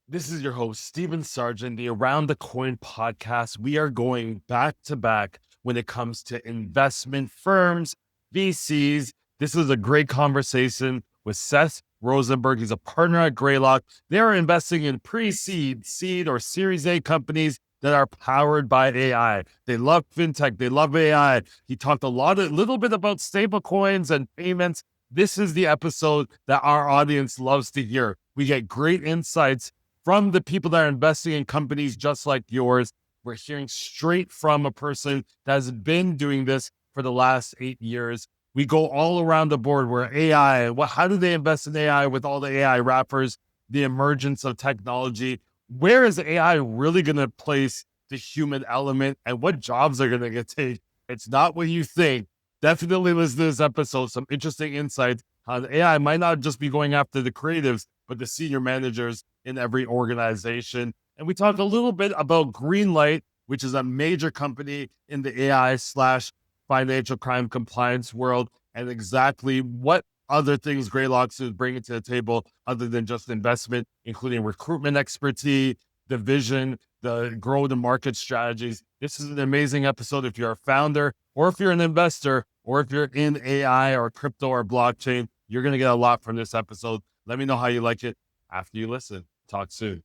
This is your host, Stephen Sargeant, the Around the Coin podcast. We are going back to back when it comes to investment firms, VCs. This is a great conversation with Seth Rosenberg. He's a partner at Greylock. They're investing in pre-seed, seed, or Series A companies that are powered by AI. They love fintech. They love AI. He talked a little bit about stable coins and payments. This is the episode that our audience loves to hear. We get great insights from the people that are investing in companies just like yours. We're hearing straight from a person that has been doing this for the last 8 years. We go all around the board where AI, how do they invest in AI with all the AI wrappers, the emergence of technology? Where is AI really going to place the human element and what jobs are going to get taken? It's not what you think. Definitely listen to this episode. Some interesting insights. How the AI might not just be going after the creatives, but the senior managers in every organization. And we talked a little bit about Greenlight, which is a major company in the AI/financial crime compliance world, and exactly what other things Greylock is bringing to the table other than just investment, including recruitment expertise, the vision, the grow the market strategies. This is an amazing episode if you're a founder or if you're an investor or if you're in AI or crypto or blockchain. You're going to get a lot from this episode. Let me know how you like it after you listen. Talk soon.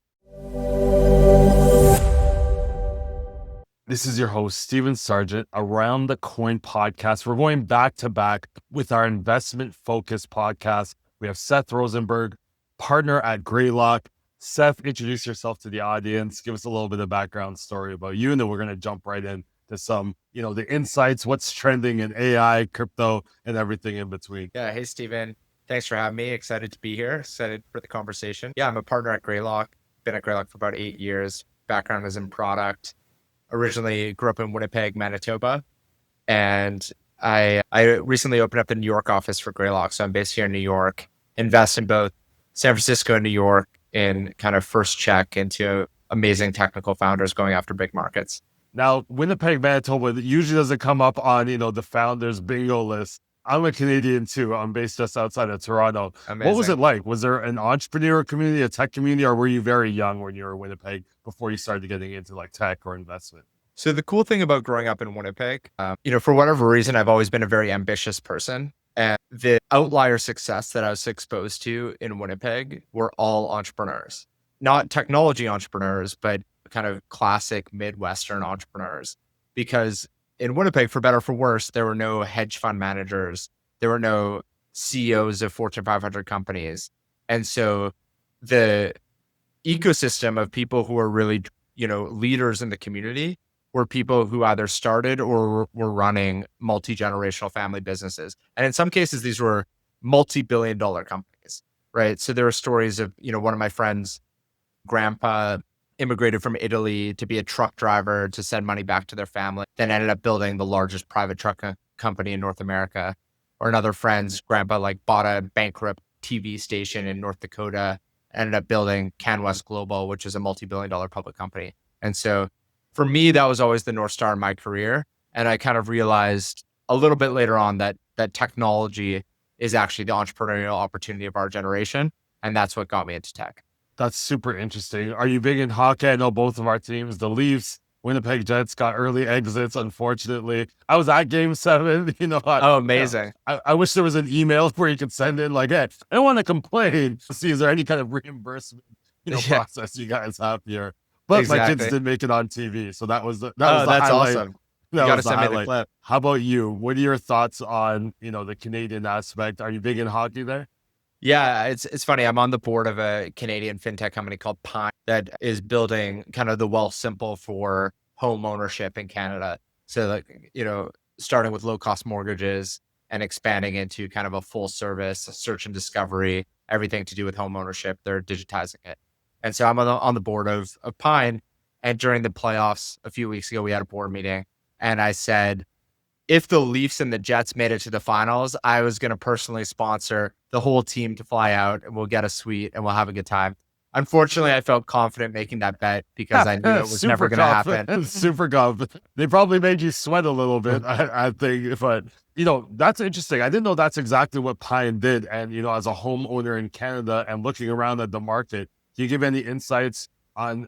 This is your host, Stephen Sargeant, Around the Coin podcast. We're going back to back with our investment focused podcast. We have Seth Rosenberg, partner at Greylock. Seth, introduce yourself to the audience. Give us a little bit of background story about you, and then we're going to jump right in to some, the insights, what's trending in AI, crypto, and everything in between. Yeah. Hey, Stephen. Thanks for having me. Excited to be here. Excited for the conversation. Yeah, I'm a partner at Greylock. Been at Greylock for about 8 years. Background is in product. Originally grew up in Winnipeg, Manitoba. And I recently opened up the New York office for Greylock. So I'm based here in New York, invest in both San Francisco and New York in kind of first check into amazing technical founders going after big markets. Now, Winnipeg, Manitoba usually doesn't come up on, the founders bingo list. I'm a Canadian too. I'm based just outside of Toronto. Amazing. What was it like? Was there an entrepreneur community, a tech community, or were you very young when you were in Winnipeg before you started getting into like tech or investment? So the cool thing about growing up in Winnipeg, for whatever reason, I've always been a very ambitious person. And the outlier success that I was exposed to in Winnipeg were all entrepreneurs, not technology entrepreneurs, but kind of classic Midwestern entrepreneurs. Because in Winnipeg, for better or for worse, there were no hedge fund managers. There were no CEOs of Fortune 500 companies. And so the ecosystem of people who are really, leaders in the community were people who either started or were running multi-generational family businesses. And in some cases, these were multi-billion-dollar companies, right? So there were stories of, one of my friends' grandpa immigrated from Italy to be a truck driver to send money back to their family, then ended up building the largest private truck company in North America. Or another friend's grandpa bought a bankrupt TV station in North Dakota, ended up building CanWest Global, which is a multi-billion-dollar public company. And so for me, that was always the North Star in my career. And I kind of realized a little bit later on that technology is actually the entrepreneurial opportunity of our generation. And that's what got me into tech. That's super interesting. Are you big in hockey? I know both of our teams, the Leafs, Winnipeg Jets, got early exits, unfortunately. I was at Game 7, Oh, amazing. I wish there was an email where you could send in hey, I don't want to complain. See, is there any kind of reimbursement, process you guys have here? But exactly. My kids did make it on TV. So that was the that's highlight. Awesome. You got to send me the clip. How about you? What are your thoughts on, the Canadian aspect? Are you big in hockey there? Yeah, it's funny. I'm on the board of a Canadian fintech company called Pine that is building kind of the Wealthsimple for home ownership in Canada. So starting with low cost mortgages and expanding into kind of a full service search and discovery, everything to do with home ownership. They're digitizing it. And so I'm on the board of Pine. And during the playoffs a few weeks ago, we had a board meeting and I said, if the Leafs and the Jets made it to the finals, I was going to personally sponsor the whole team to fly out and we'll get a suite and we'll have a good time. Unfortunately, I felt confident making that bet because I knew it was never going to happen. Super confident. They probably made you sweat a little bit, I think. But, that's interesting. I didn't know that's exactly what Pine did. And, as a homeowner in Canada and looking around at the market, Can you give any insights on,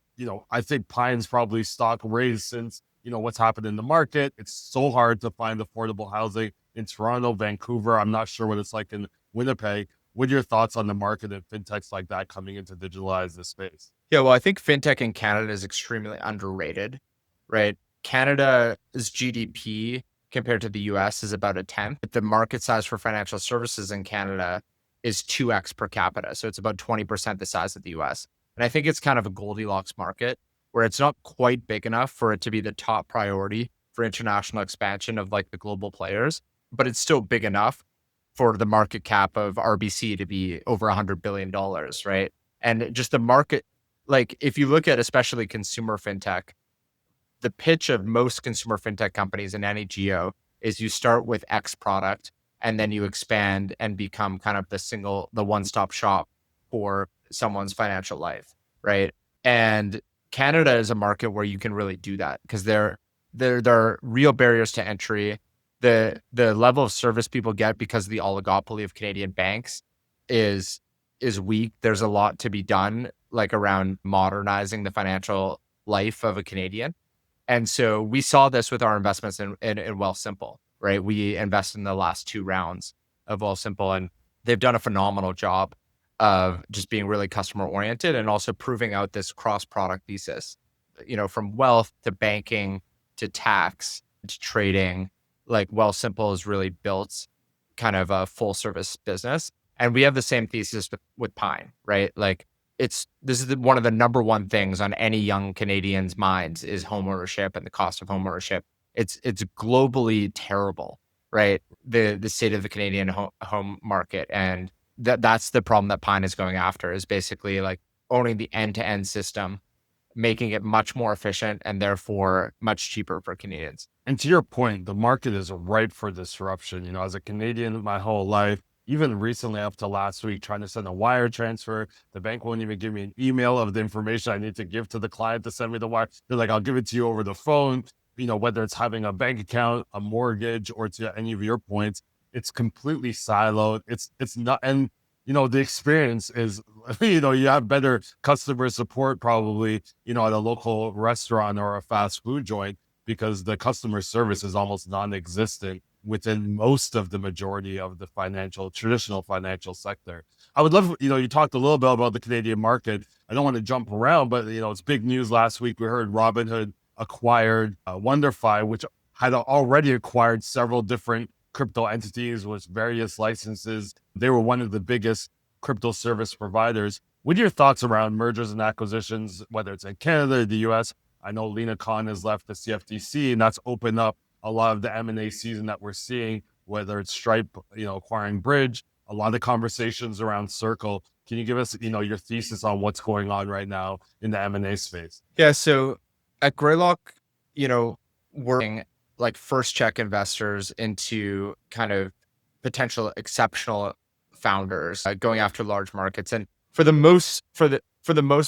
I think Pine's probably stock raised since, what's happened in the market. It's so hard to find affordable housing in Toronto, Vancouver. I'm not sure what it's like in Winnipeg. What are your thoughts on the market and fintechs like that coming in to digitalize this space? Yeah, well, I think fintech in Canada is extremely underrated, right? Canada's GDP compared to the US is about a tenth. The market size for financial services in Canada is 2x per capita. So it's about 20% the size of the US. And I think it's kind of a Goldilocks market where it's not quite big enough for it to be the top priority for international expansion of like the global players, but it's still big enough for the market cap of RBC to be over $100 billion, right? And just the market, like if you look at especially consumer fintech, the pitch of most consumer fintech companies in any geo is you start with X product and then you expand and become kind of the one-stop shop for someone's financial life, right? And Canada is a market where you can really do that because there are real barriers to entry. The level of service people get because of the oligopoly of Canadian banks is weak. There's a lot to be done, like around modernizing the financial life of a Canadian. And so we saw this with our investments in Wealthsimple, right? We invested in the last 2 rounds of Wealthsimple, and they've done a phenomenal job of just being really customer oriented and also proving out this cross product thesis, from wealth to banking to tax to trading. Like Wealthsimple has really built kind of a full service business. And we have the same thesis with Pine, right? Like this is one of the number one things on any young Canadian's minds is home ownership and the cost of home ownership. It's globally terrible, right? The state of the Canadian home market, and that's the problem that Pine is going after is basically like owning the end-to-end system, making it much more efficient and therefore much cheaper for Canadians. And to your point, the market is ripe for disruption. As a Canadian my whole life, even recently up to last week, trying to send a wire transfer, the bank won't even give me an email of the information I need to give to the client to send me the wire. They're like, I'll give it to you over the phone. Whether it's having a bank account, a mortgage, or to any of your points, it's completely siloed. It's not, and the experience is, you have better customer support probably, at a local restaurant or a fast food joint because the customer service is almost non-existent within most of the majority of the traditional financial sector. I would love, you talked a little bit about the Canadian market. I don't want to jump around, but, it's big news last week. We heard Robinhood acquired WonderFi, which had already acquired several different crypto entities with various licenses. They were one of the biggest crypto service providers. What are your thoughts around mergers and acquisitions, whether it's in Canada or the US? I know Lena Khan has left the CFTC, and that's opened up a lot of the M&A season that we're seeing, whether it's Stripe, acquiring Bridge, a lot of conversations around Circle. Can you give us, your thesis on what's going on right now in the M&A space? Yeah. So at Greylock, we're like first check investors into kind of potential exceptional founders going after large markets. And for the most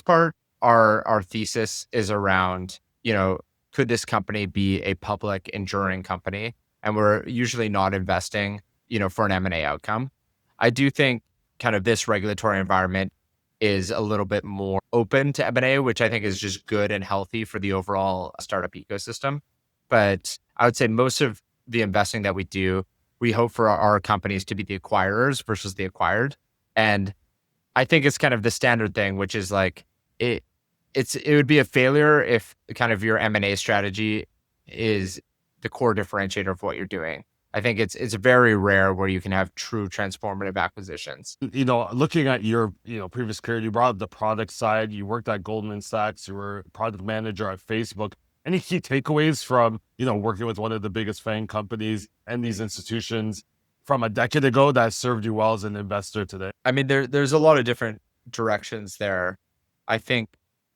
part, our thesis is around, could this company be a public enduring company? And we're usually not investing, for an M&A outcome. I do think kind of this regulatory environment is a little bit more open to M&A, which I think is just good and healthy for the overall startup ecosystem. But I would say most of the investing that we do, we hope for our companies to be the acquirers versus the acquired. And I think it's kind of the standard thing, which is like it would be a failure if kind of your M&A strategy is the core differentiator of what you're doing. I think it's very rare where you can have true transformative acquisitions. Looking at your, previous career, you brought up the product side. You worked at Goldman Sachs. You were product manager at Facebook. Any key takeaways from, working with one of the biggest FANG companies and these institutions from a decade ago that served you well as an investor today? I mean, there's a lot of different directions there. I think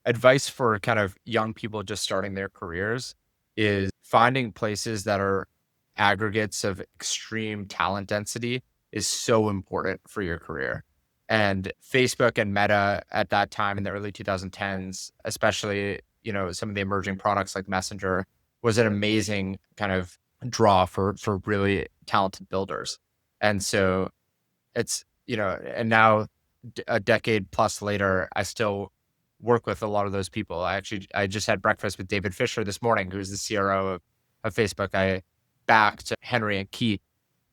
advice for kind of young people just starting their careers is finding places that are aggregates of extreme talent density is so important for your career. And Facebook and Meta at that time in the early 2010s, especially, some of the emerging products like Messenger, was an amazing kind of draw for really talented builders. And so it's, and now a decade plus later, I still work with a lot of those people. I just had breakfast with David Fisher this morning, who's the CRO of Facebook. I backed Henry and Keith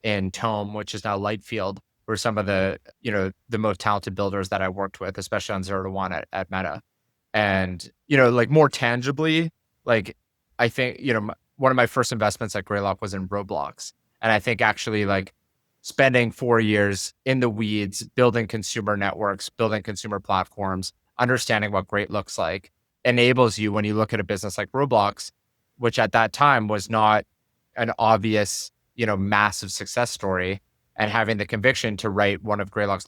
in Tome, which is now Lightfield, were some of the most talented builders that I worked with, especially on 0 to 1 at Meta. And, like more tangibly, like I think, one of my first investments at Greylock was in Roblox. And I think actually like spending 4 years in the weeds, building consumer networks, building consumer platforms, understanding what great looks like enables you when you look at a business like Roblox, which at that time was not an obvious, massive success story, and having the conviction to write one of Greylock's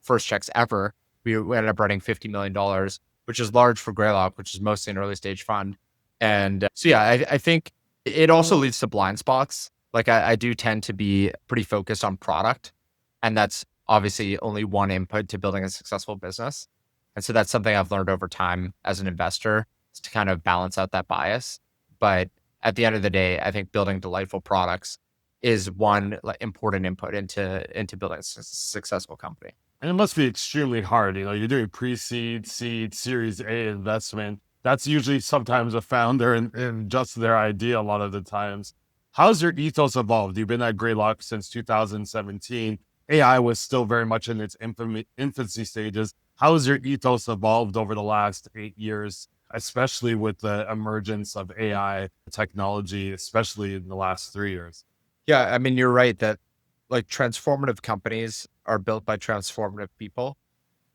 first checks ever. We ended up writing $50 million, which is large for Greylock, which is mostly an early stage fund. And so, yeah, I think it also leads to blind spots. Like I do tend to be pretty focused on product, and that's obviously only one input to building a successful business. And so that's something I've learned over time as an investor, is to kind of balance out that bias. But at the end of the day, I think building delightful products is one important input into building a successful company. And it must be extremely hard. You're doing pre-seed, seed, Series A investment. That's usually sometimes a founder and just their idea a lot of the times. How's your ethos evolved? You've been at Greylock since 2017. AI was still very much in its infancy stages. How has your ethos evolved over the last 8 years, especially with the emergence of AI technology, especially in the last 3 years? Yeah, I mean, you're right that like transformative companies are built by transformative people.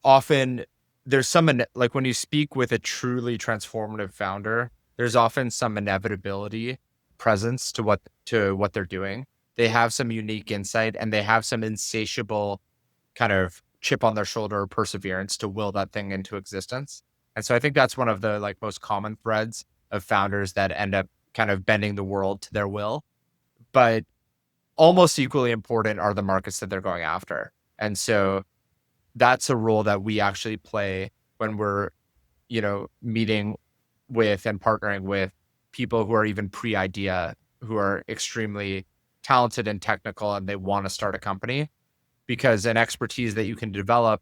Often there's like when you speak with a truly transformative founder, there's often some inevitability presence to what they're doing. They have some unique insight, and they have some insatiable kind of chip on their shoulder perseverance to will that thing into existence. And so I think that's one of the like most common threads of founders that end up kind of bending the world to their will. But almost equally important are the markets that they're going after. And so that's a role that we actually play when we're, meeting with and partnering with people who are even pre-idea, who are extremely talented and technical, and they want to start a company, because an expertise that you can develop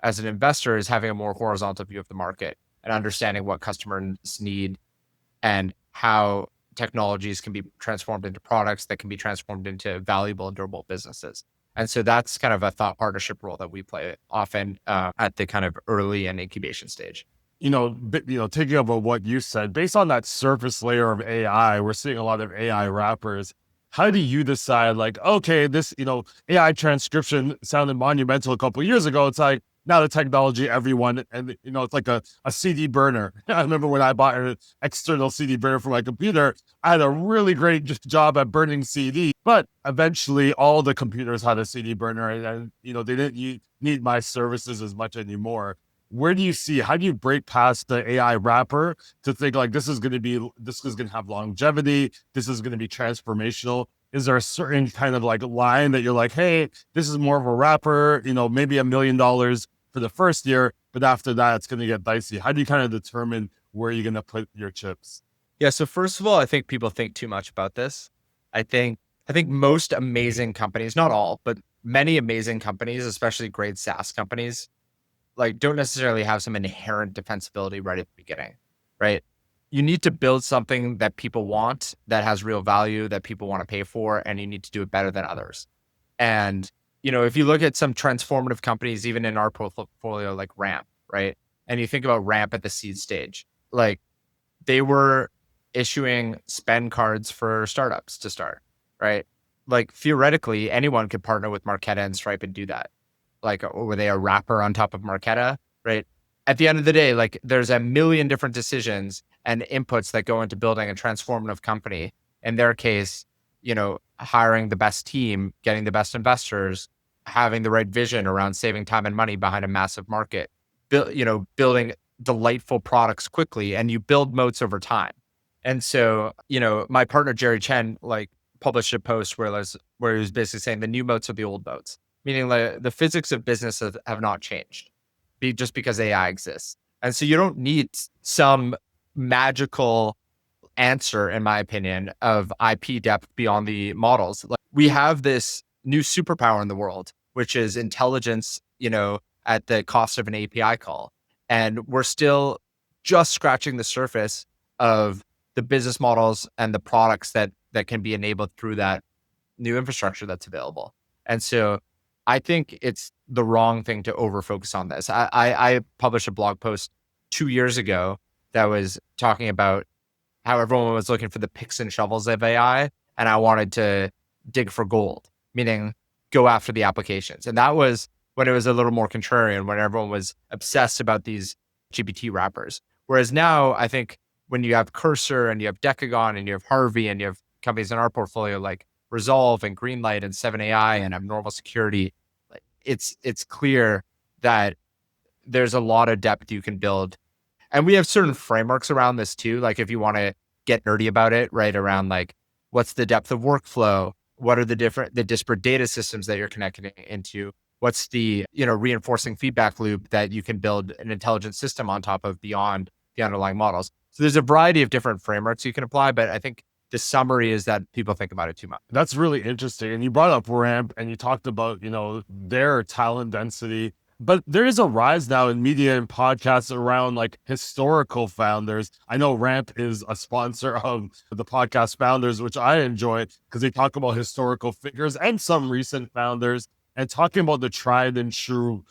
as an investor is having a more horizontal view of the market and understanding what customers need and how technologies can be transformed into products that can be transformed into valuable and durable businesses. And so that's kind of a thought partnership role that we play often at the kind of early and incubation stage. Taking up on what you said, based on that surface layer of AI, we're seeing a lot of AI wrappers. How do you decide, like, okay, this, AI transcription sounded monumental a couple of years ago. It's like, now the technology, everyone, and it's like a CD burner. I remember when I bought an external CD burner for my computer, I had a really great job at burning CD, but eventually all the computers had a CD burner, and they didn't need my services as much anymore. How do you break past the AI wrapper to think like this is going to have longevity, this is going to be transformational? Is there a certain kind of like line that you're like, hey, this is more of a wrapper, maybe $1 million for the first year, but after that, it's going to get dicey? How do you kind of determine where you're going to put your chips? Yeah. So first of all, I think people think too much about this. I think most amazing companies, not all, but many amazing companies, especially great SaaS companies, like don't necessarily have some inherent defensibility right at the beginning, right? You need to build something that people want, that has real value, that people want to pay for, and you need to do it better than others. And, if you look at some transformative companies, even in our portfolio, like Ramp, right? And you think about Ramp at the seed stage, like they were issuing spend cards for startups to start, right? Like theoretically, anyone could partner with Marqeta and Stripe and do that. Like, were they a wrapper on top of Marqeta, right? At the end of the day, like there's a million different decisions and inputs that go into building a transformative company. In their case, hiring the best team, getting the best investors, having the right vision around saving time and money behind a massive market, building delightful products quickly, and you build moats over time. And so, my partner, Jerry Chen, like published a post where he was basically saying the new moats are the old moats, meaning like the physics of business have not changed just because AI exists. And so you don't need some magical answer, in my opinion, of IP depth beyond the models. Like we have this new superpower in the world, which is intelligence at the cost of an API call. And we're still just scratching the surface of the business models and the products that can be enabled through that new infrastructure that's available. And so I think it's the wrong thing to over focus on this. I published a blog post 2 years ago that was talking about how everyone was looking for the picks and shovels of AI, and I wanted to dig for gold, meaning go after the applications. And that was when it was a little more contrarian, when everyone was obsessed about these GPT wrappers. Whereas now, I think when you have Cursor and you have Decagon and you have Harvey and you have companies in our portfolio like Resolve and Greenlight and 7AI and Abnormal Security, it's clear that there's a lot of depth you can build. And we have certain frameworks around this too. Like if you want to get nerdy about it, right, around like what's the depth of workflow? What are the disparate data systems that you're connecting into? What's the, reinforcing feedback loop that you can build an intelligent system on top of beyond the underlying models? So there's a variety of different frameworks you can apply, but I think the summary is that people think about it too much. That's really interesting. And you brought up Ramp and you talked about, their talent density. But there is a rise now in media and podcasts around like historical founders. I know Ramp is a sponsor of the podcast Founders, which I enjoy because they talk about historical figures and some recent founders and talking about the tried and true,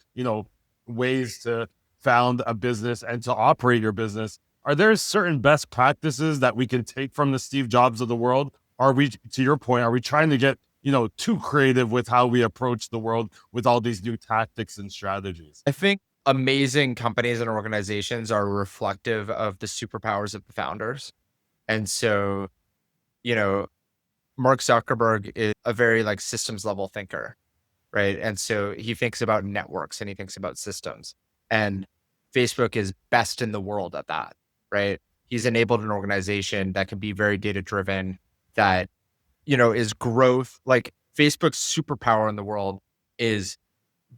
ways to found a business and to operate your business. Are there certain best practices that we can take from the Steve Jobs of the world? Are we, to your point, are we trying to get too creative with how we approach the world with all these new tactics and strategies? I think amazing companies and organizations are reflective of the superpowers of the founders. And so, Mark Zuckerberg is a very like systems level thinker, right? And so he thinks about networks and he thinks about systems. And Facebook is best in the world at that, right? He's enabled an organization that can be very data driven, that is growth. Like Facebook's superpower in the world is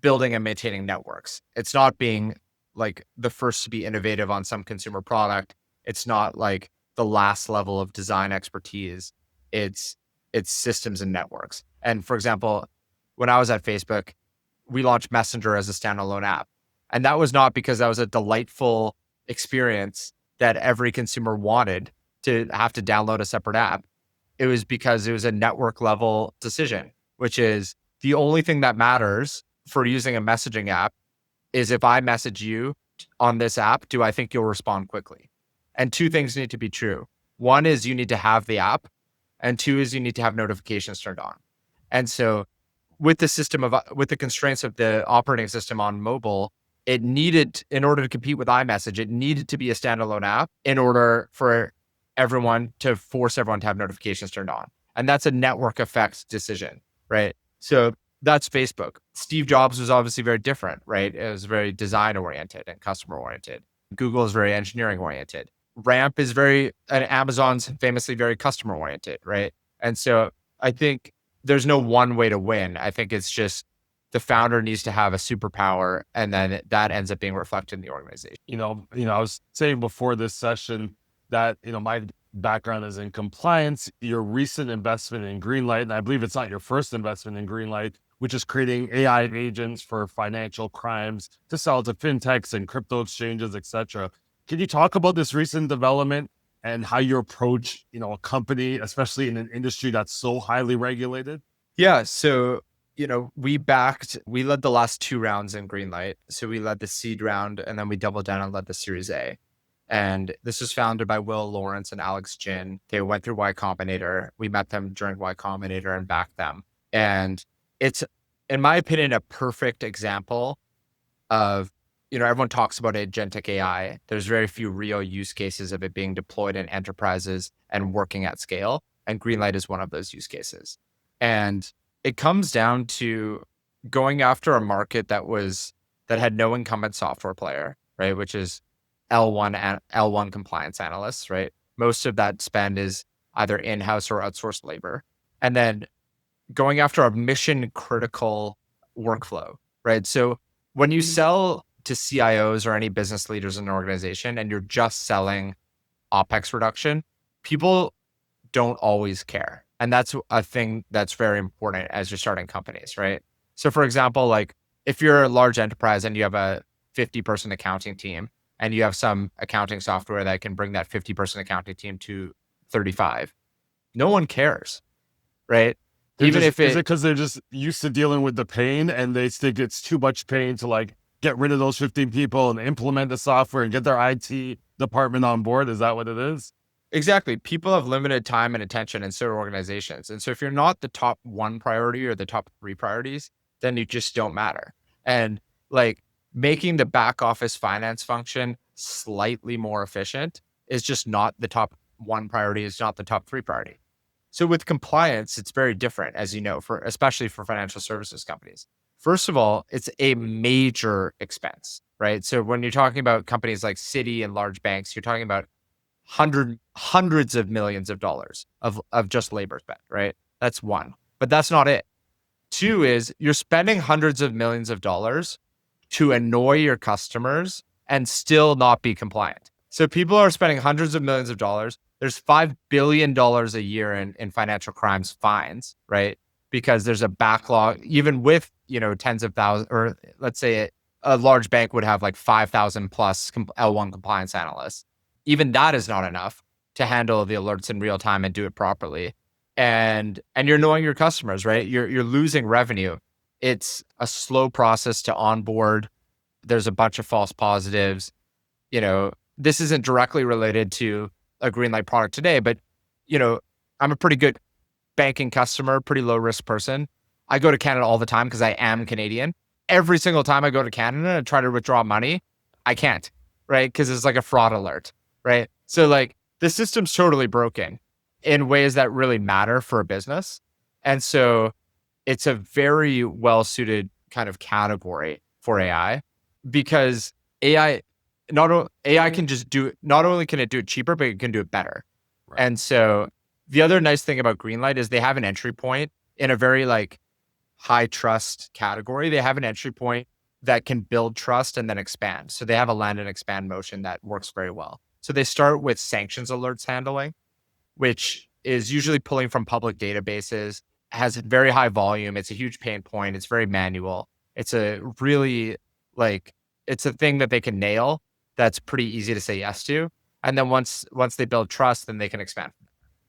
building and maintaining networks. It's not being like the first to be innovative on some consumer product. It's not like the last level of design expertise. It's systems and networks. And for example, when I was at Facebook, we launched Messenger as a standalone app. And that was not because that was a delightful experience that every consumer wanted to have to download a separate app. It was because it was a network level decision, which is the only thing that matters for using a messaging app is if I message you on this app, do I think you'll respond quickly? And two things need to be true. One is you need to have the app, and two is you need to have notifications turned on. And so with the constraints of the operating system on mobile, it needed, in order to compete with iMessage, it needed to be a standalone app in order for force everyone to have notifications turned on. And that's a network effect decision, right? So that's Facebook. Steve Jobs was obviously very different, right? It was very design oriented and customer oriented. Google is very engineering oriented. Ramp is and Amazon's famously very customer oriented, right? And so I think there's no one way to win. I think it's just the founder needs to have a superpower, and then that ends up being reflected in the organization. I was saying before this session that, my background is in compliance. Your recent investment in Greenlight, and I believe it's not your first investment in Greenlight, which is creating AI agents for financial crimes to sell to fintechs and crypto exchanges, et cetera. Can you talk about this recent development and how you approach, a company, especially in an industry that's so highly regulated? Yeah. So, we led the last 2 rounds in Greenlight. So we led the seed round and then we doubled down and led the Series A. And this was founded by Will Lawrence and Alex Jin. They went through Y Combinator. We met them during Y Combinator and backed them. And it's, in my opinion, a perfect example of, everyone talks about agentic AI. There's very few real use cases of it being deployed in enterprises and working at scale. And Greenlight is one of those use cases. And it comes down to going after a market that had no incumbent software player, right? Which is L1 compliance analysts, right? Most of that spend is either in-house or outsourced labor. And then going after a mission critical workflow, right? So when you sell to CIOs or any business leaders in an organization and you're just selling OpEx reduction, people don't always care. And that's a thing that's very important as you're starting companies, right? So for example, like if you're a large enterprise and you have a 50-person accounting team and you have some accounting software that can bring that 50-person accounting team to 35, no one cares, right? Even if Is it it because they're just used to dealing with the pain and they think it's too much pain to like get rid of those 15 people and implement the software and get their IT department on board? Is that what it is? exactly, people have limited time and attention in certain organizations. And so if you're not the top one priority or the top three priorities, then you just don't matter. And like making the back office finance function slightly more efficient is just not the top one priority, is not the top three priority. So with compliance, it's very different, as you know, for especially for financial services companies. First of all, it's a major expense, right? So when you're talking about companies like Citi and large banks, you're talking about hundreds of millions of dollars of just labor spent, right? That's one. But that's not it. Two is you're spending hundreds of millions of dollars to annoy your customers and still not be compliant. So people are spending hundreds of millions of dollars. There's $5 billion a year in financial crimes fines, right? Because there's a backlog, even with, tens of thousands, or let's say a large bank would have like 5,000 plus L1 compliance analysts. Even that is not enough to handle the alerts in real time and do it properly. And you're annoying your customers, right? You're losing revenue. It's a slow process to onboard. There's a bunch of false positives. This isn't directly related to a Greenlight product today, but I'm a pretty good banking customer, pretty low risk person. I go to Canada all the time because I am Canadian. Every single time I go to Canada and try to withdraw money, I can't, right? Because it's like a fraud alert, right? So like the system's totally broken in ways that really matter for a business. And so it's a very well suited kind of category for AI because AI can just do it. Not only can it do it cheaper, but it can do it better. Right. And so the other nice thing about Greenlight is they have an entry point in a very like high trust category. They have an entry point that can build trust and then expand. So they have a land and expand motion that works very well. So they start with sanctions alerts handling, which is usually pulling from public databases, has very high volume. It's a huge pain point. It's very manual. It's a really it's a thing that they can nail. That's pretty easy to say yes to. And then once they build trust, then they can expand.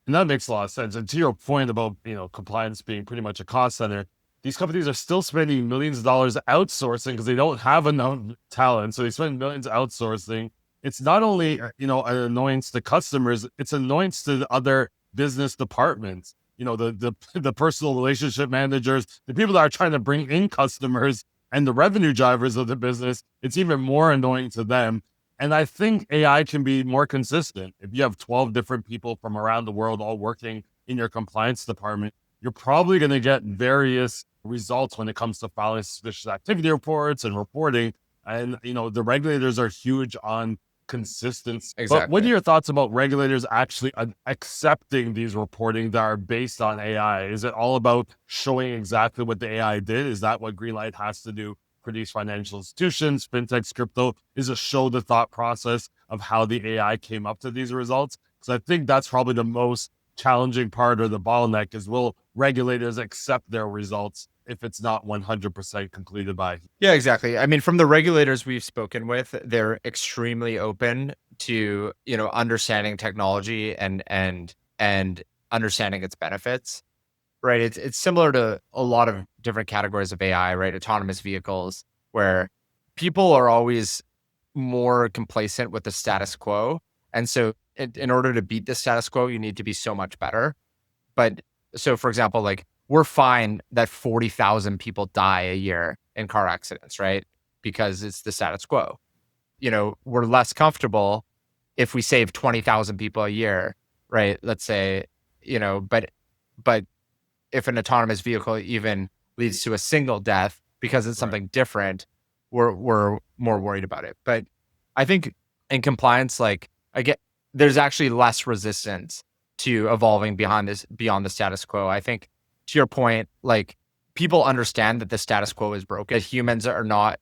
And that makes a lot of sense. And to your point about, compliance being pretty much a cost center, these companies are still spending millions of dollars outsourcing because they don't have enough talent. So they spend millions outsourcing. It's not only, an annoyance to customers, it's annoyance to the other business departments, the personal relationship managers, the people that are trying to bring in customers and the revenue drivers of the business. It's even more annoying to them. And I think AI can be more consistent. If you have 12 different people from around the world all working in your compliance department, you're probably going to get various results when it comes to filing suspicious activity reports and reporting. And, the regulators are huge on consistency. Exactly. But what are your thoughts about regulators actually accepting these reporting that are based on AI? Is it all about showing exactly what the AI did? Is that what Greenlight has to do for these financial institutions, fintechs, crypto? Is it show the thought process of how the AI came up to these results? Because I think that's probably the most challenging part or the bottleneck is, will regulators accept their results if it's not 100% concluded by? Yeah, exactly. I mean, from the regulators we've spoken with, they're extremely open to, understanding technology and understanding its benefits, right? It's similar to a lot of different categories of AI, right? Autonomous vehicles, where people are always more complacent with the status quo. And so in order to beat the status quo, you need to be so much better. But so for example, like we're fine that 40,000 people die a year in car accidents, right? Because it's the status quo. We're less comfortable if we save 20,000 people a year, right? Let's say, but if an autonomous vehicle even leads to a single death because it's something different, we're more worried about it. But I think in compliance, there's actually less resistance to evolving beyond the status quo. I think to your point, like people understand that the status quo is broken. Humans are not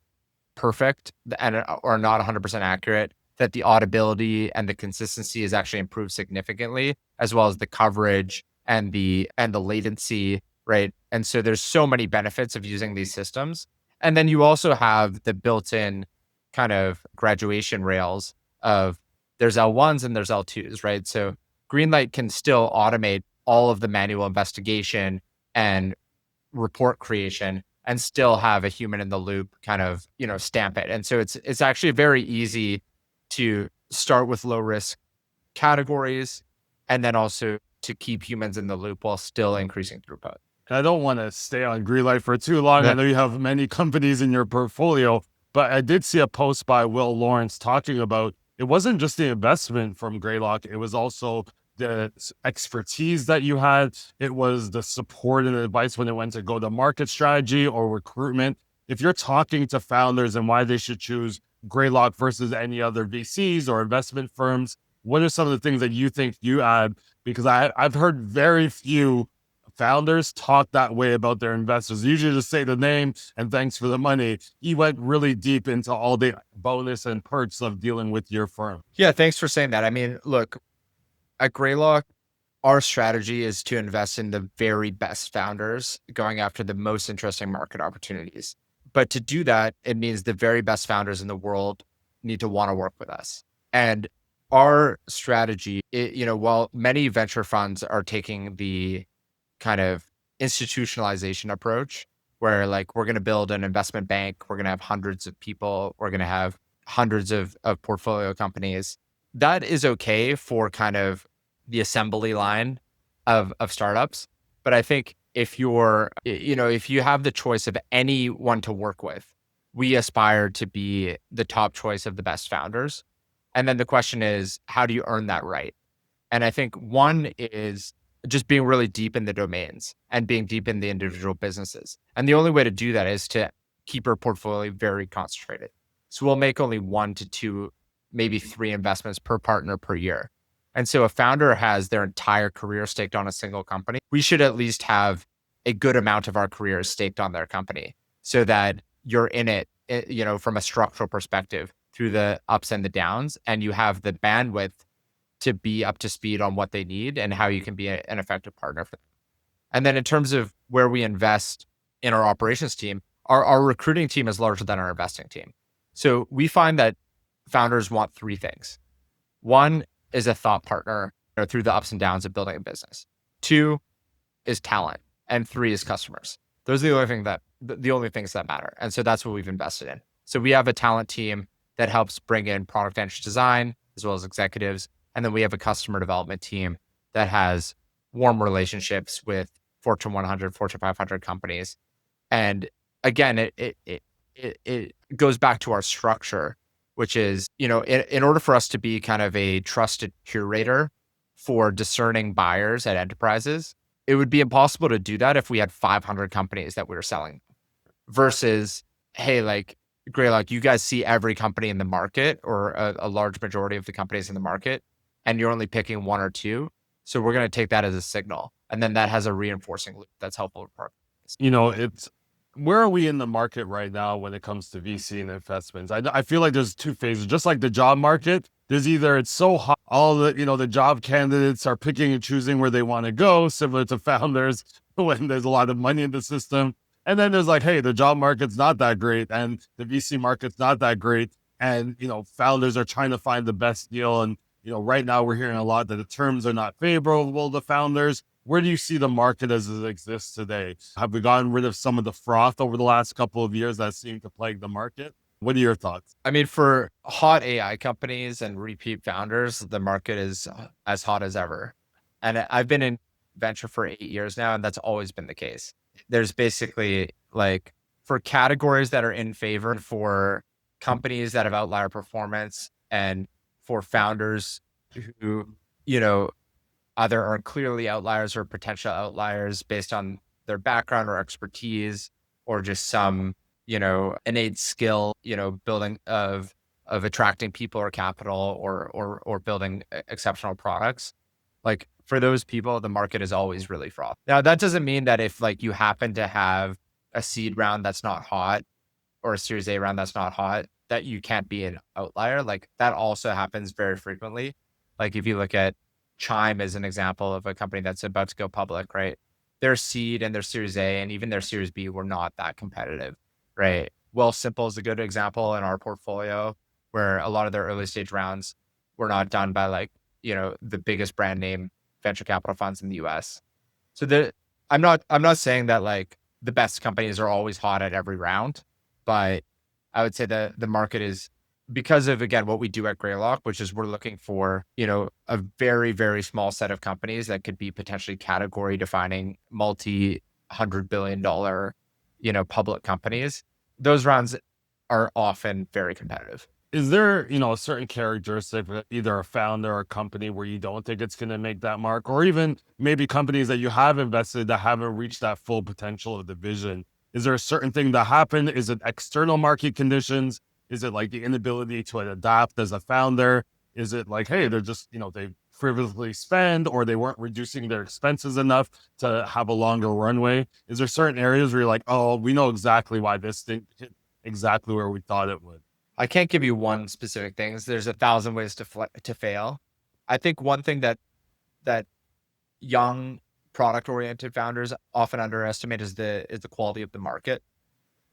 perfect and are not 100% accurate, that the audibility and the consistency is actually improved significantly, as well as the coverage and the latency, right? And so there's so many benefits of using these systems. And then you also have the built-in kind of graduation rails of there's L1s and there's L2s, right? So Greenlight can still automate all of the manual investigation and report creation and still have a human in the loop kind of, stamp it. And so it's actually very easy to start with low risk categories and then also to keep humans in the loop while still increasing throughput. I don't want to stay on Greenlight for too long. I know you have many companies in your portfolio, but I did see a post by Will Lawrence talking about it wasn't just the investment from Greylock, it was also the expertise that you had. It was the support and advice when it went to go to market strategy or recruitment. If you're talking to founders and why they should choose Greylock versus any other VCs or investment firms, what are some of the things that you think you add? Because I've heard very few founders talk that way about their investors. Usually just say the name and thanks for the money. You went really deep into all the bonus and perks of dealing with your firm. Yeah, thanks for saying that. I mean, look, at Greylock, our strategy is to invest in the very best founders going after the most interesting market opportunities. But to do that, it means the very best founders in the world need to want to work with us. And our strategy, while many venture funds are taking the kind of institutionalization approach where like we're going to build an investment bank, we're going to have hundreds of people, we're going to have hundreds of portfolio companies. That is okay for kind of the assembly line of startups. But I think if if you have the choice of anyone to work with, we aspire to be the top choice of the best founders. And then the question is, how do you earn that right? And I think one is just being really deep in the domains and being deep in the individual businesses. And the only way to do that is to keep our portfolio very concentrated. So we'll make only 1 to 2, maybe 3 investments per partner per year. And so a founder has their entire career staked on a single company. We should at least have a good amount of our career staked on their company so that you're in it, from a structural perspective through the ups and the downs, and you have the bandwidth to be up to speed on what they need and how you can be an effective partner for them. And then in terms of where we invest in our operations team, our recruiting team is larger than our investing team. So we find that founders want 3 things. 1 is a thought partner through the ups and downs of building a business. 2 is talent, and 3 is customers. Those are the only things that matter. And so that's what we've invested in. So we have a talent team that helps bring in product engineering design as well as executives. And then we have a customer development team that has warm relationships with Fortune 100, Fortune 500 companies. And again, it goes back to our structure, which is, in order for us to be kind of a trusted curator for discerning buyers at enterprises, it would be impossible to do that if we had 500 companies that we were selling versus, hey, like Greylock, you guys see every company in the market or a large majority of the companies in the market, and you're only picking 1 or 2. So we're going to take that as a signal. And then that has a reinforcing loop that's helpful. Where are we in the market right now when it comes to VC and investments? I feel like there's 2 phases, just like the job market. There's either it's so hot, all the job candidates are picking and choosing where they want to go, similar to founders when there's a lot of money in the system. And then there's like, hey, the job market's not that great and the VC market's not that great. And, founders are trying to find the best deal. And, right now we're hearing a lot that the terms are not favorable to founders. Where do you see the market as it exists today? Have we gotten rid of some of the froth over the last couple of years that seemed to plague the market? What are your thoughts? I mean, for hot AI companies and repeat founders, the market is as hot as ever. And I've been in venture for 8 years now, and that's always been the case. There's basically like for categories that are in favor, for companies that have outlier performance, and for founders who, either are clearly outliers or potential outliers based on their background or expertise or just some, innate skill, building of attracting people or capital or building exceptional products. Like for those people, the market is always really frothy. Now, that doesn't mean that if like you happen to have a seed round that's not hot or a Series A round that's not hot, that you can't be an outlier. Like that also happens very frequently. Like if you look at Chime as an example of a company that's about to go public, right? Their seed and their Series A and even their Series B were not that competitive. right? Well, Simple is a good example in our portfolio where a lot of their early stage rounds were not done by like, the biggest brand name venture capital funds in the US. So I'm not saying that like the best companies are always hot at every round, but I would say that the market is, because of, again, what we do at Greylock, which is we're looking for, a very, very small set of companies that could be potentially category defining multi-$100 billion, public companies. Those rounds are often very competitive. Is there, a certain characteristic of either a founder or a company where you don't think it's going to make that mark, or even maybe companies that you have invested that haven't reached that full potential of the vision? Is there a certain thing that happened? Is it external market conditions? Is it like the inability to adapt as a founder? Is it like, hey, they're just, they frivolously spend, or they weren't reducing their expenses enough to have a longer runway? Is there certain areas where you're like, oh, we know exactly why this thing hit exactly where we thought it would? I can't give you one specific thing. There's 1,000 ways to fail. I think one thing that young product oriented founders often underestimate is the quality of the market.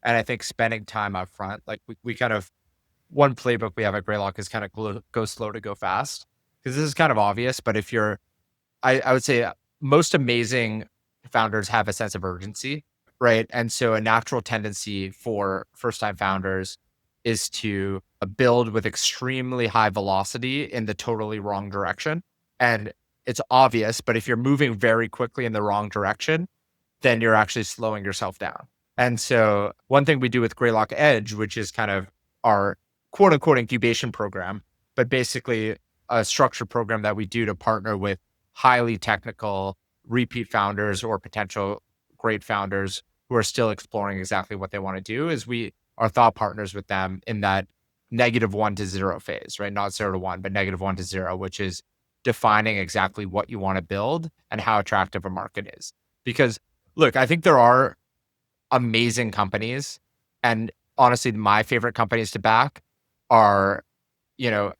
And I think spending time up front, like we kind of, one playbook we have at Greylock is kind of go slow to go fast. Because this is kind of obvious, but I would say most amazing founders have a sense of urgency, right? And so a natural tendency for first time founders is to build with extremely high velocity in the totally wrong direction. And it's obvious, but if you're moving very quickly in the wrong direction, then you're actually slowing yourself down. And so one thing we do with Greylock Edge, which is kind of our quote unquote incubation program, but basically a structured program that we do to partner with highly technical repeat founders or potential great founders who are still exploring exactly what they want to do, is we are thought partners with them in that -1 to 0 phase, right? Not 0 to 1, but -1 to 0, which is defining exactly what you want to build and how attractive a market is. Because look, I think there are amazing companies, and honestly, my favorite companies to back are,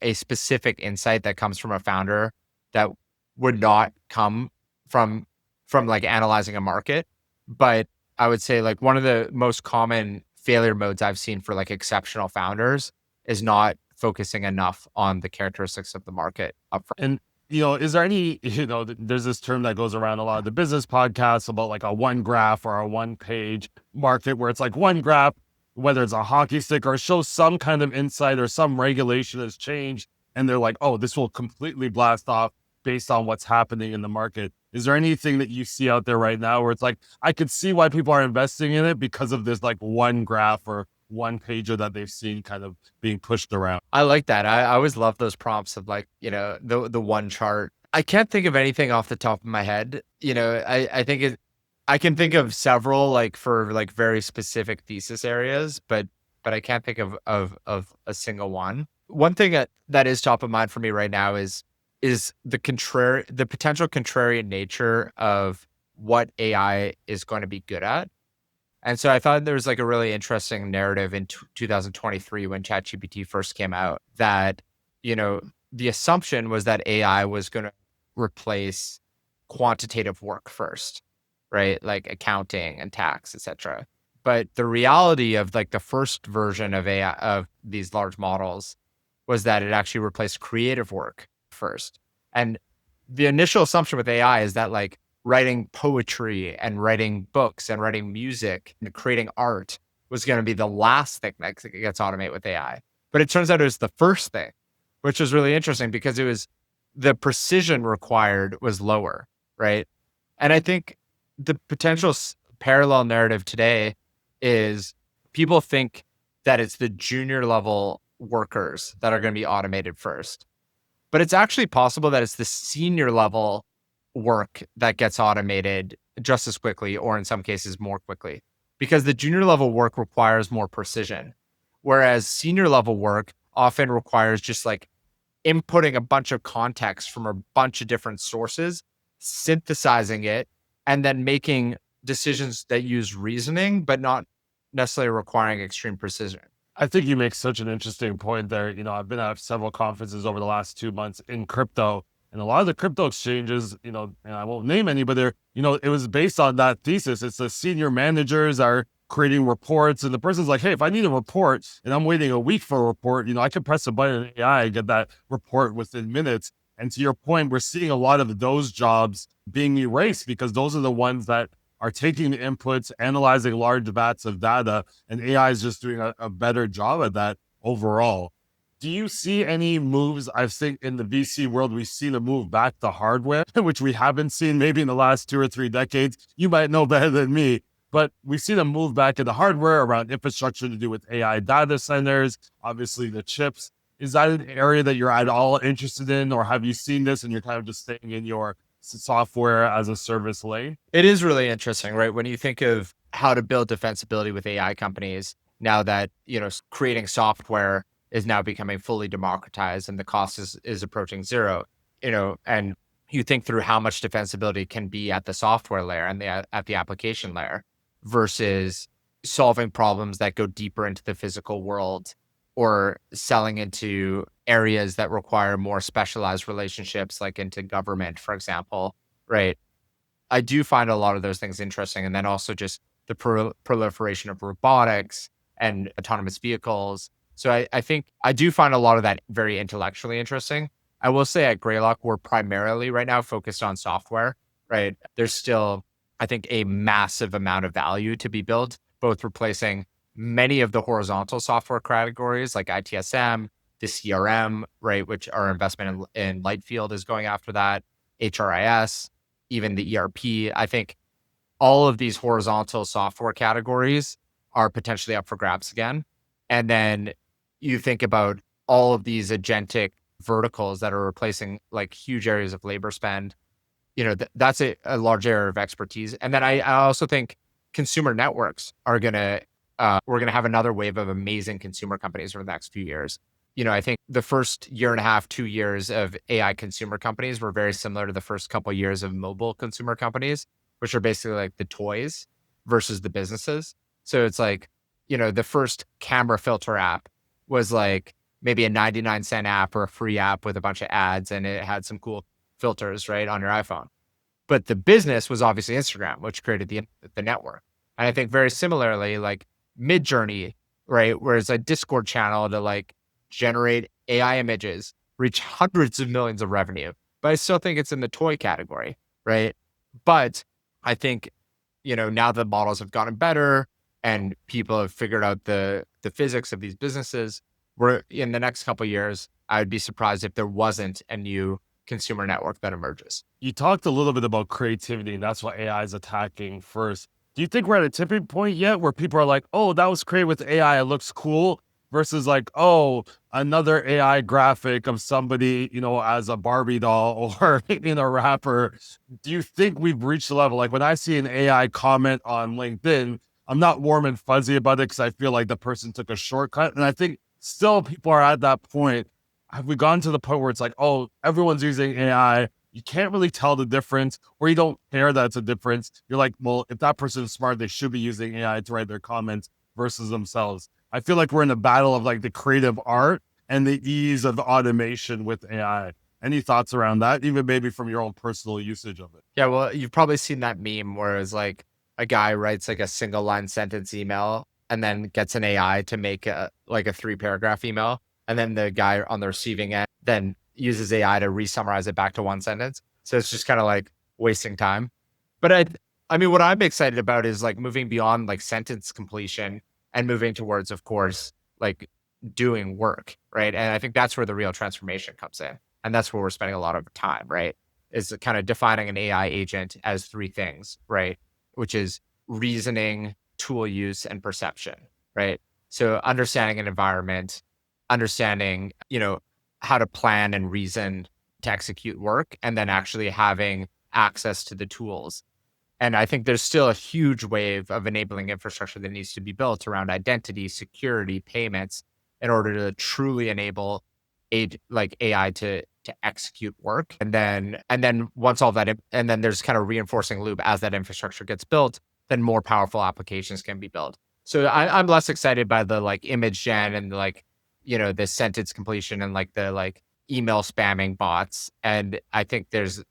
a specific insight that comes from a founder that would not come from like analyzing a market. But I would say like one of the most common failure modes I've seen for like exceptional founders is not focusing enough on the characteristics of the market upfront. And, is there any, there's this term that goes around a lot of the business podcasts about like a one graph or a one page market, where it's like one graph, whether it's a hockey stick or shows some kind of insight or some regulation has changed. And they're like, oh, this will completely blast off based on what's happening in the market. Is there anything that you see out there right now where it's like, I could see why people are investing in it because of this like one graph or one pager that they've seen kind of being pushed around? I like that. I always love those prompts of like, the one chart. I can't think of anything off the top of my head. I can think of several like for like very specific thesis areas, but I can't think of a single one. One thing that is top of mind for me right now is the potential contrarian nature of what AI is going to be good at. And so I thought there was like a really interesting narrative in 2023 when ChatGPT first came out that, the assumption was that AI was going to replace quantitative work first, right? Like accounting and tax, et cetera. But the reality of like the first version of AI, of these large models, was that it actually replaced creative work first. And the initial assumption with AI is that like writing poetry and writing books and writing music and creating art was going to be the last thing that gets automated with AI. But it turns out it was the first thing, which was really interesting because it was the precision required was lower, right? And I think the potential parallel narrative today is people think that it's the junior level workers that are going to be automated first. But it's actually possible that it's the senior level work that gets automated just as quickly, or in some cases more quickly, because the junior level work requires more precision, whereas senior level work often requires just like inputting a bunch of context from a bunch of different sources, synthesizing it, and then making decisions that use reasoning, but not necessarily requiring extreme precision. I think you make such an interesting point there. I've been at several conferences over the last 2 months in crypto, and a lot of the crypto exchanges, and I won't name any, but they're, it was based on that thesis. It's the senior managers are creating reports, and the person's like, hey, if I need a report and I'm waiting a week for a report, I can press a button in AI and get that report within minutes. And to your point, we're seeing a lot of those jobs being erased because those are the ones that are taking the inputs, analyzing large vats of data, and AI is just doing a better job at that overall. Do you see any moves? I think in the VC world, we've seen a move back to hardware, which we haven't seen maybe in the last 2 or 3 decades. You might know better than me, but we've seen a move back into hardware around infrastructure to do with AI data centers, obviously the chips. Is that an area that you're at all interested in, or have you seen this and you're kind of just staying in your software as a service lane? It is really interesting, right? When you think of how to build defensibility with AI companies, now that, creating software is now becoming fully democratized and the cost is approaching zero, and you think through how much defensibility can be at the software layer and at the application layer versus solving problems that go deeper into the physical world or selling into areas that require more specialized relationships, like into government, for example, right? I do find a lot of those things interesting. And then also just the proliferation of robotics and autonomous vehicles. So I think I do find a lot of that very intellectually interesting. I will say at Greylock, we're primarily right now focused on software, right? There's still, I think, a massive amount of value to be built, both replacing many of the horizontal software categories like ITSM, the CRM, right, which our investment in Lightfield is going after that, HRIS, even the ERP. I think all of these horizontal software categories are potentially up for grabs again. And then you think about all of these agentic verticals that are replacing like huge areas of labor spend. That's a large area of expertise. And then I also think consumer networks are we're going to have another wave of amazing consumer companies over the next few years. I think the first year and a half, 2 years of AI consumer companies were very similar to the first couple of years of mobile consumer companies, which are basically like the toys versus the businesses. So it's like, the first camera filter app was like maybe a 99-cent app or a free app with a bunch of ads, and it had some cool filters, right, on your iPhone. But the business was obviously Instagram, which created the network. And I think very similarly, like Midjourney, right, where it's a Discord channel to like generate AI images, reach hundreds of millions of revenue. But I still think it's in the toy category, right? But I think, now the models have gotten better and people have figured out the physics of these businesses. We're in the next couple of years, I would be surprised if there wasn't a new consumer network that emerges. You talked a little bit about creativity, and that's what AI is attacking first. Do you think we're at a tipping point yet where people are like, oh, that was created with AI, it looks cool, versus like, oh, another AI graphic of somebody, as a Barbie doll or in a rapper? Do you think we've reached the level? Like when I see an AI comment on LinkedIn, I'm not warm and fuzzy about it because I feel like the person took a shortcut. And I think still people are at that point. Have we gone to the point where it's like, oh, everyone's using AI, you can't really tell the difference, or you don't care that it's a difference? You're like, well, if that person is smart, they should be using AI to write their comments versus themselves. I feel like we're in a battle of like the creative art and the ease of automation with AI. Any thoughts around that, even maybe from your own personal usage of it? Yeah, well, you've probably seen that meme where it's like a guy writes like a single line sentence email and then gets an AI to make a 3-paragraph email. And then the guy on the receiving end then uses AI to re-summarize it back to one sentence. So it's just kind of like wasting time. But I mean, what I'm excited about is like moving beyond like sentence completion and moving towards, of course, like doing work, right? And I think that's where the real transformation comes in. And that's where we're spending a lot of time, right? Is kind of defining an AI agent as 3 things, right? Which is reasoning, tool use, and perception, right? So understanding an environment, understanding, how to plan and reason to execute work, and then actually having access to the tools. And I think there's still a huge wave of enabling infrastructure that needs to be built around identity, security, payments in order to truly enable AI to execute work. And then once all that, and then there's kind of reinforcing loop as that infrastructure gets built, then more powerful applications can be built. So I'm less excited by the like image gen and like, the sentence completion and like the like email spamming bots. And I think there's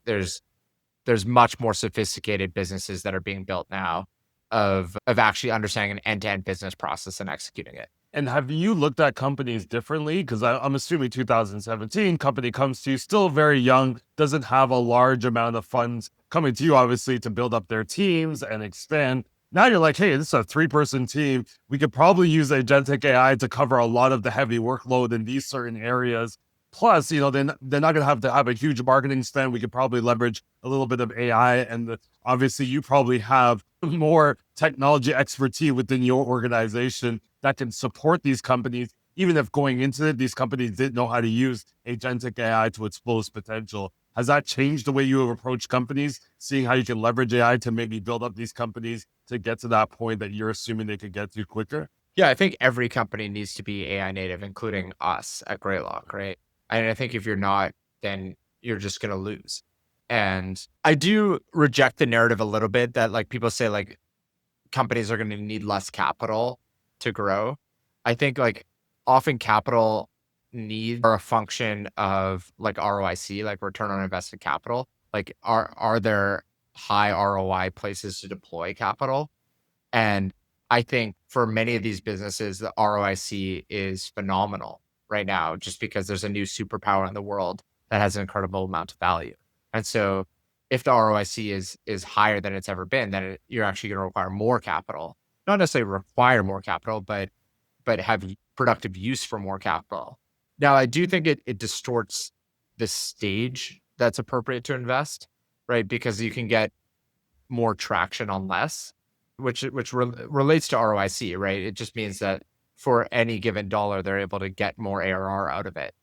much more sophisticated businesses that are being built now of actually understanding an end-to-end business process and executing it. And have you looked at companies differently? Because I'm assuming 2017 company comes to you still very young, doesn't have a large amount of funds coming to you, obviously, to build up their teams and expand. Now you're like, hey, this is a 3-person team. We could probably use agentic AI to cover a lot of the heavy workload in these certain areas. Plus, they're not going to have a huge marketing spend. We could probably leverage a little bit of AI. And obviously, you probably have more technology expertise within your organization that can support these companies, even if going into it, these companies didn't know how to use agentic AI to its fullest potential. Has that changed the way you have approached companies, seeing how you can leverage AI to maybe build up these companies to get to that point that you're assuming they could get to quicker? Yeah, I think every company needs to be AI native, including us at Greylock, right? And I think if you're not, then you're just going to lose. And I do reject the narrative a little bit that like people say like companies are going to need less capital to grow. I think like often capital needs are a function of like ROIC, like return on invested capital. Like are there high ROI places to deploy capital? And I think for many of these businesses, the ROIC is phenomenal right now, just because there's a new superpower in the world that has an incredible amount of value. And so if the ROIC is higher than it's ever been, then you're actually going to require more capital. Not necessarily require more capital, but have productive use for more capital. Now, I do think it distorts the stage that's appropriate to invest, right? Because you can get more traction on less, which relates to ROIC, right? It just means that for any given dollar, they're able to get more ARR out of it,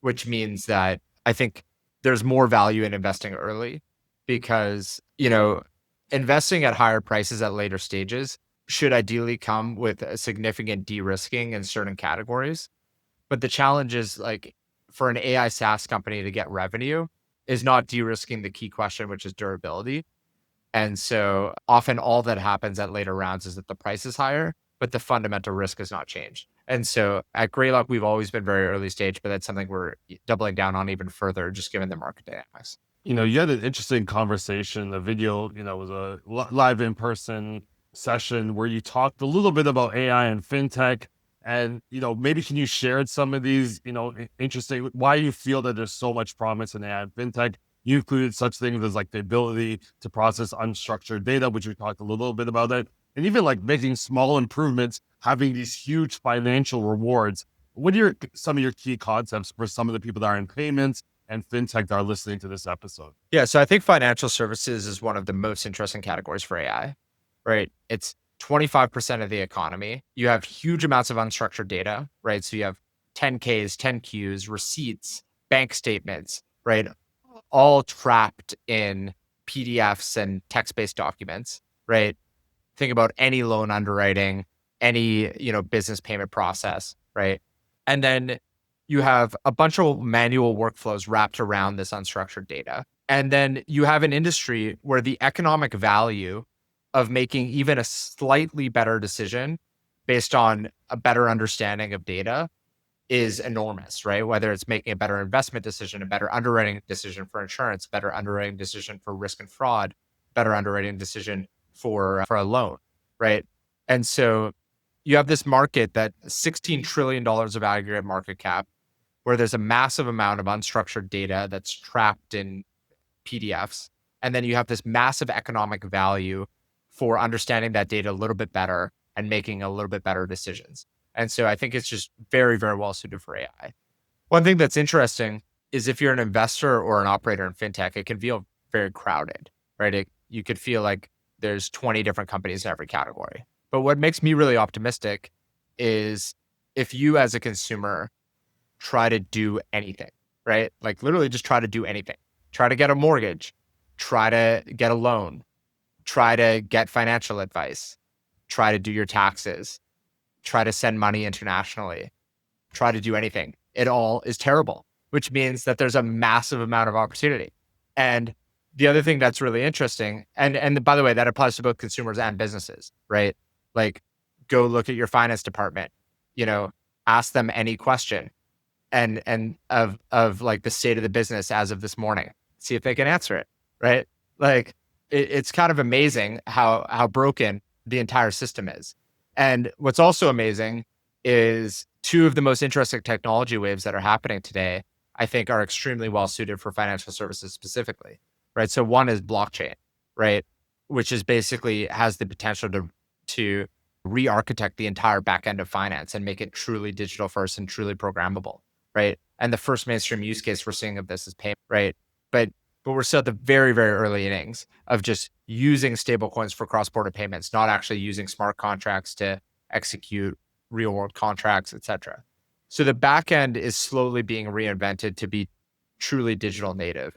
which means that I think there's more value in investing early because, investing at higher prices at later stages should ideally come with a significant de-risking in certain categories. But the challenge is like for an AI SaaS company to get revenue is not de-risking the key question, which is durability. And so often all that happens at later rounds is that the price is higher, but the fundamental risk has not changed. And so at Greylock, we've always been very early stage, but that's something we're doubling down on even further, just given the market dynamics. You had an interesting conversation. The video, was a live in-person session where you talked a little bit about AI and FinTech. And, maybe can you share some of these, interesting, why you feel that there's so much promise in AI and FinTech? You included such things as like the ability to process unstructured data, which we talked a little bit about that. And even like making small improvements, having these huge financial rewards. What are some of your key concepts for some of the people that are in payments and FinTech that are listening to this episode? Yeah, so I think financial services is one of the most interesting categories for AI, right? It's 25% of the economy. You have huge amounts of unstructured data, right? So you have 10Ks, 10Qs, receipts, bank statements, right? All trapped in PDFs and text-based documents, right? Think about any loan underwriting, any, business payment process, right? And then you have a bunch of manual workflows wrapped around this unstructured data. And then you have an industry where the economic value of making even a slightly better decision based on a better understanding of data is enormous, right? Whether it's making a better investment decision, a better underwriting decision for insurance, better underwriting decision for risk and fraud, better underwriting decision for a loan, right? And so you have this market that $16 trillion of aggregate market cap, where there's a massive amount of unstructured data that's trapped in PDFs. And then you have this massive economic value for understanding that data a little bit better and making a little bit better decisions. And so I think it's just very, very well suited for AI. One thing that's interesting is if you're an investor or an operator in FinTech, it can feel very crowded, right? You could feel like there's 20 different companies in every category. But what makes me really optimistic is if you as a consumer try to do anything, right? Like literally just try to do anything. Try to get a mortgage, try to get a loan, try to get financial advice, try to do your taxes, try to send money internationally, try to do anything. It all is terrible, which means that there's a massive amount of opportunity. And the other thing that's really interesting, and by the way, that applies to both consumers and businesses, right? Like go look at your finance department, ask them any question and of like the state of the business as of this morning, see if they can answer it, right? Like it's kind of amazing how broken the entire system is. And what's also amazing is two of the most interesting technology waves that are happening today, I think, are extremely well suited for financial services specifically, right? So one is blockchain, right? Which is basically has the potential to re-architect the entire back end of finance and make it truly digital first and truly programmable, right? And the first mainstream use case we're seeing of this is payment, right? But we're still at the very, very early innings of just using stablecoins for cross-border payments, not actually using smart contracts to execute real-world contracts, et cetera. So the back end is slowly being reinvented to be truly digital native.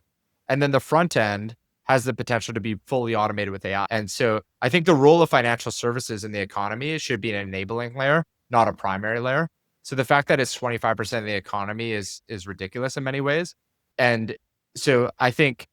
And then the front end has the potential to be fully automated with AI. And so I think the role of financial services in the economy should be an enabling layer, not a primary layer. So the fact that it's 25% of the economy is ridiculous in many ways. And so I think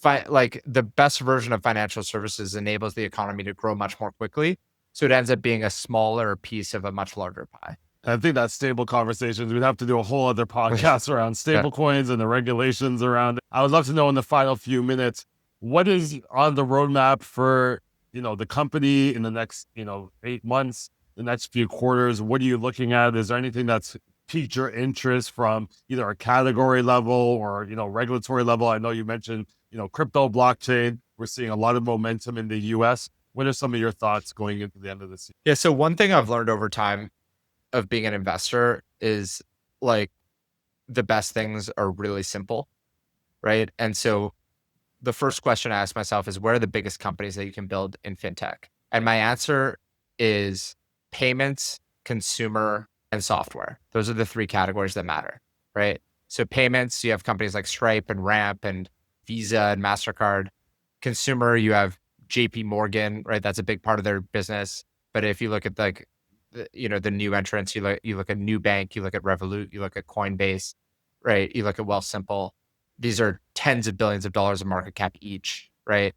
like the best version of financial services enables the economy to grow much more quickly. So it ends up being a smaller piece of a much larger pie. I think that's stable conversations. We'd have to do a whole other podcast around stable coins and the regulations around it. I would love to know in the final few minutes, what is on the roadmap for, the company in the next, 8 months, the next few quarters? What are you looking at? Is there anything that's piqued your interest from either a category level or, regulatory level? I know you mentioned, crypto, blockchain. We're seeing a lot of momentum in the US. What are some of your thoughts going into the end of this year? Yeah. So one thing I've learned over time of being an investor is like the best things are really simple, right? And so the first question I ask myself is, where are the biggest companies that you can build in fintech? And my answer is payments, consumer, and software. Those are the three categories that matter, right? So payments, you have companies like Stripe and Ramp and Visa and MasterCard. Consumer, you have JP Morgan, right? That's a big part of their business. But if you look at the new entrants, you look at Nubank, you look at Revolut, you look at Coinbase, right? You look at Wealthsimple. These are tens of billions of dollars of market cap each, right?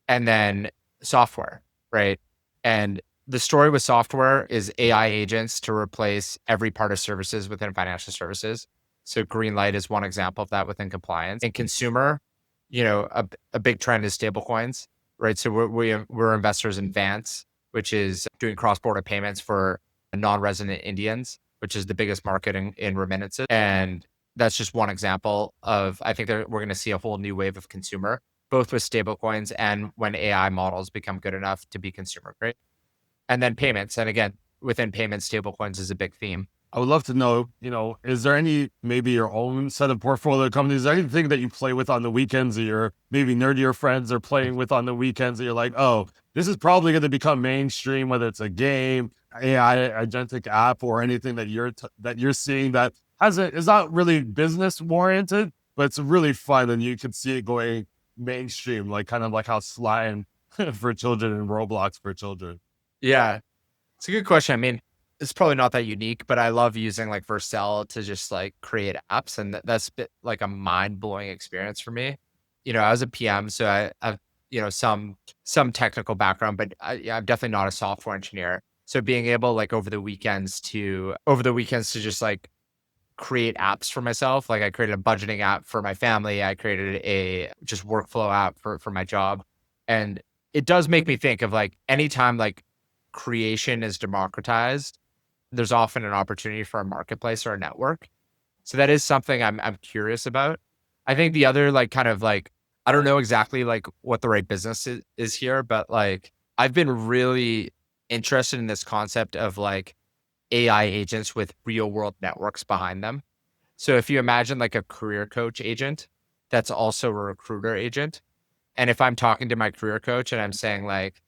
And then software, right? And the story with software is AI agents to replace every part of services within financial services. So Greenlight is one example of that within compliance. In consumer, a big trend is stablecoins, right? So we're investors in Vance, which is doing cross-border payments for non-resident Indians, which is the biggest market in remittances. And that's just one example of, I think that we're going to see a whole new wave of consumer, both with stablecoins and when AI models become good enough to be consumer grade. And then payments. And again, within payments, stablecoins is a big theme. I would love to know, is there maybe your own set of portfolio companies, is there anything that you play with on the weekends or your maybe nerdier friends are playing with on the weekends that you're like, oh, this is probably going to become mainstream, whether it's a game, AI, agentic app, or anything that you're seeing that is not really business warranted, but it's really fun and you can see it going mainstream, like kind of like how Slime for children and Roblox for children. Yeah, it's a good question. I mean, it's probably not that unique, but I love using like Vercel to just like create apps. And that's been like a mind blowing experience for me. I was a PM, so I have, some technical background, but I'm definitely not a software engineer. So being able like over the weekends to just like create apps for myself. Like I created a budgeting app for my family. I created a just workflow app for my job. And it does make me think of like anytime like creation is democratized, there's often an opportunity for a marketplace or a network. So that is something I'm curious about. I think the other like kind of like, I don't know exactly like what the right business is here, but like I've been really interested in this concept of like AI agents with real world networks behind them. So if you imagine like a career coach agent, that's also a recruiter agent. And if I'm talking to my career coach and I'm saying like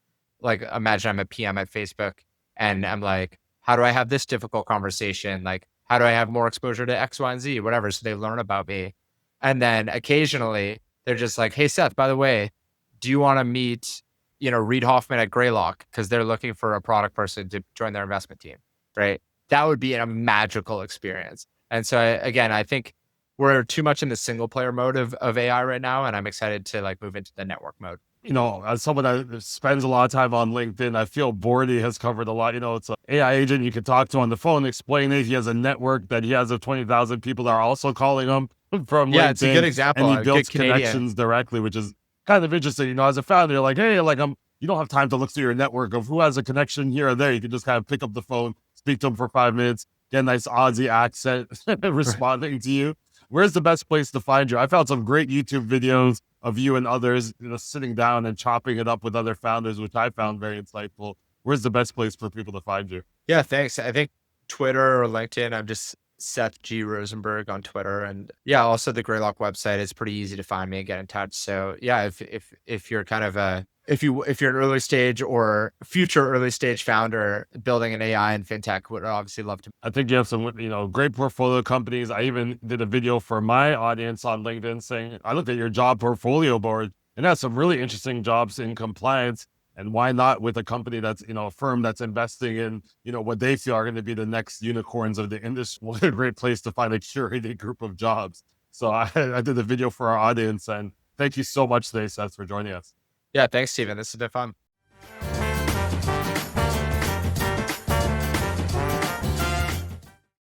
imagine I'm a PM at Facebook and I'm like, how do I have this difficult conversation? Like, how do I have more exposure to X, Y, and Z, whatever. So they learn about me. And then occasionally they're just like, hey, Seth, by the way, do you want to meet, Reid Hoffman at Greylock? Because they're looking for a product person to join their investment team, right? That would be a magical experience. And so I think we're too much in the single player mode of AI right now. And I'm excited to like move into the network mode. As someone that spends a lot of time on LinkedIn, I feel Bordy has covered a lot. It's an AI agent you can talk to on the phone, explain it. He has a network that he has of 20,000 people that are also calling him from LinkedIn. Yeah, it's a good example. And he builds connections directly, which is kind of interesting. As a founder, you're like, hey, like you don't have time to look through your network of who has a connection here or there. You can just kind of pick up the phone, speak to them for 5 minutes, get a nice Aussie accent responding to you. Where's the best place to find you? I found some great YouTube videos of you and others, sitting down and chopping it up with other founders, which I found very insightful. Where's the best place for people to find you? Yeah, thanks. I think Twitter or LinkedIn, I'm just Seth G. Rosenberg on Twitter. And yeah, also the Greylock website is pretty easy to find me and get in touch. So yeah, if you're kind of if you're an early stage or future early stage founder building an AI and FinTech, would obviously love to. I think you have some, great portfolio companies. I even did a video for my audience on LinkedIn saying, I looked at your job portfolio board and has some really interesting jobs in compliance. And why not with a company that's, a firm that's investing in, what they feel are going to be the next unicorns of the industry? What a great place to find a curated group of jobs. So I did a video for our audience, and thank you so much today, Seth, for joining us. Yeah, thanks, Stephen. This has been fun.